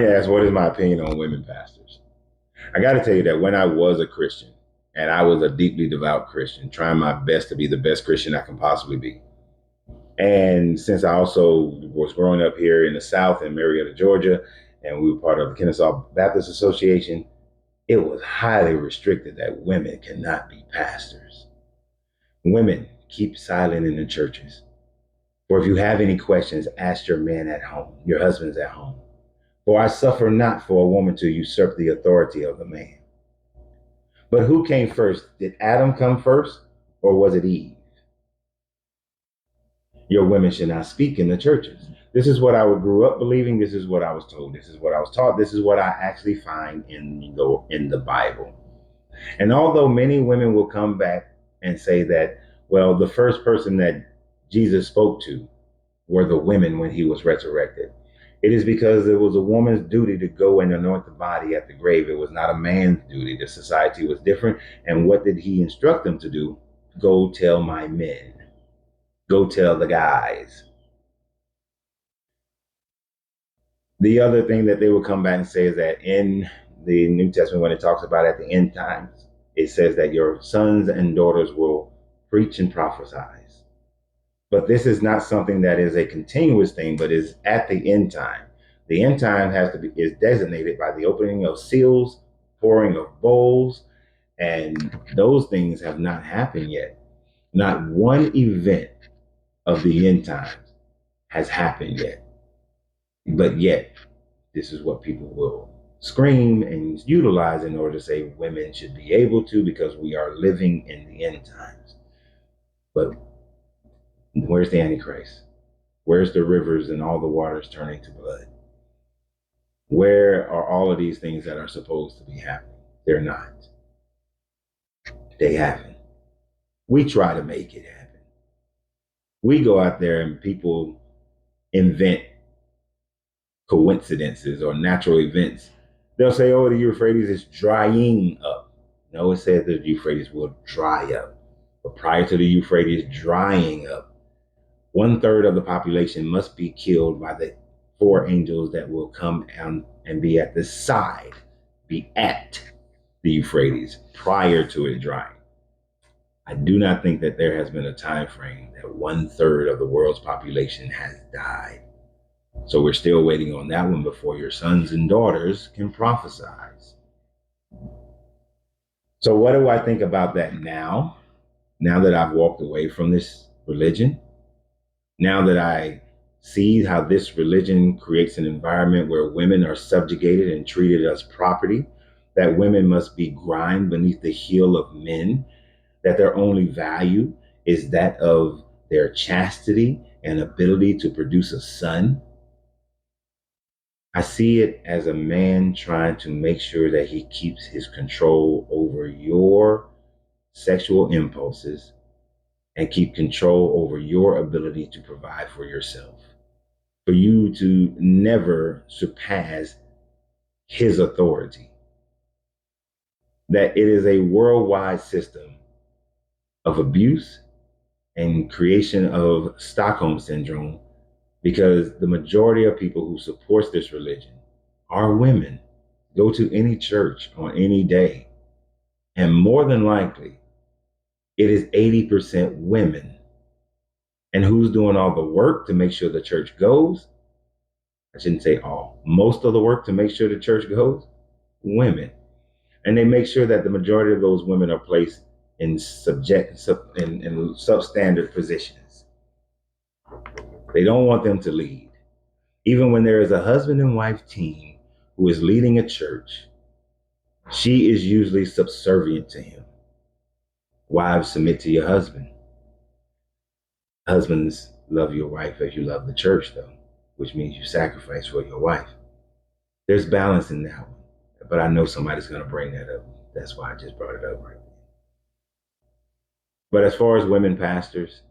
asked, what is my opinion on women pastors? I got to tell you that when I was a Christian, and I was a deeply devout Christian, trying my best to be the best Christian I can possibly be. And since I also was growing up here in the South in Marietta, Georgia, and we were part of the Kennesaw Baptist Association, it was highly restricted that women cannot be pastors. Women, keep silent in the churches. Or if you have any questions, ask your men at home, your husbands at home. For I suffer not for a woman to usurp the authority of the man. But who came first? Did Adam come first, or was it Eve? Your women should not speak in the churches. This is what I grew up believing. This is what I was told. This is what I was taught. This is what I actually find in the Bible. And although many women will come back and say that, well, the first person that Jesus spoke to were the women when he was resurrected. It is because it was a woman's duty to go and anoint the body at the grave. It was not a man's duty. The society was different. And what did he instruct them to do? Go tell my men. Go tell the guys. The other thing that they would come back and say is that in the New Testament, when it talks about at the end times, it says that your sons and daughters will preach and prophesy. But this is not something that is a continuous thing, but is at the end time. The end time is designated by the opening of seals, pouring of bowls, and those things have not happened yet. Not one event of the end times has happened yet. But yet, this is what people will scream and utilize in order to say women should be able to, because we are living in the end times. But where's the Antichrist? Where's the rivers and all the waters turning to blood? Where are all of these things that are supposed to be happening? They're not. They haven't. We try to make it happen. We go out there and people invent coincidences or natural events. They'll say, oh, the Euphrates is drying up. No, it says that the Euphrates will dry up. But prior to the Euphrates drying up, 1/3 of the population must be killed by the 4 angels that will come and be at the side, be at the Euphrates prior to it drying. I do not think that there has been a time frame that 1/3 of the world's population has died. So we're still waiting on that one before your sons and daughters can prophesy. So what do I think about that now? Now that I've walked away from this religion, now that I see how this religion creates an environment where women are subjugated and treated as property, that women must be grind beneath the heel of men, that their only value is that of their chastity and ability to produce a son. I see it as a man trying to make sure that he keeps his control over your sexual impulses and keep control over your ability to provide for yourself, for you to never surpass his authority. That it is a worldwide system of abuse and creation of Stockholm syndrome, because the majority of people who supports this religion are women. Go to any church on any day, and more than likely, it is 80% women. And who's doing all the work to make sure the church goes? I shouldn't say all. Most of the work to make sure the church goes? Women. And they make sure that the majority of those women are placed in substandard positions. They don't want them to lead. Even when there is a husband and wife team who is leading a church, she is usually subservient to him. Wives, submit to your husband. Husbands, love your wife as you love the church, though, which means you sacrifice for your wife. There's balance in that one, but I know somebody's going to bring that up. That's why I just brought it up right now. But as far as women pastors,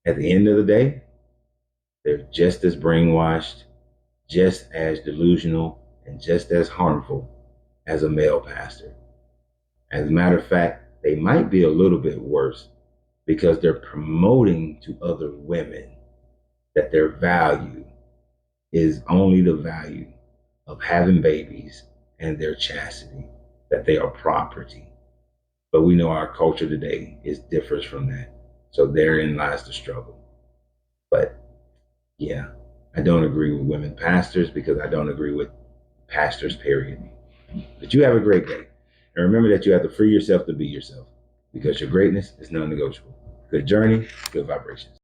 at the end of the day, they're just as brainwashed, just as delusional, and just as harmful as a male pastor. As a matter of fact, they might be a little bit worse, because they're promoting to other women that their value is only the value of having babies and their chastity, that they are property. But we know our culture today is differs from that. So therein lies the struggle. But yeah, I don't agree with women pastors because I don't agree with pastors, period. But you have a great day. And remember that you have to free yourself to be yourself because your greatness is non negotiable. Good journey, good vibrations.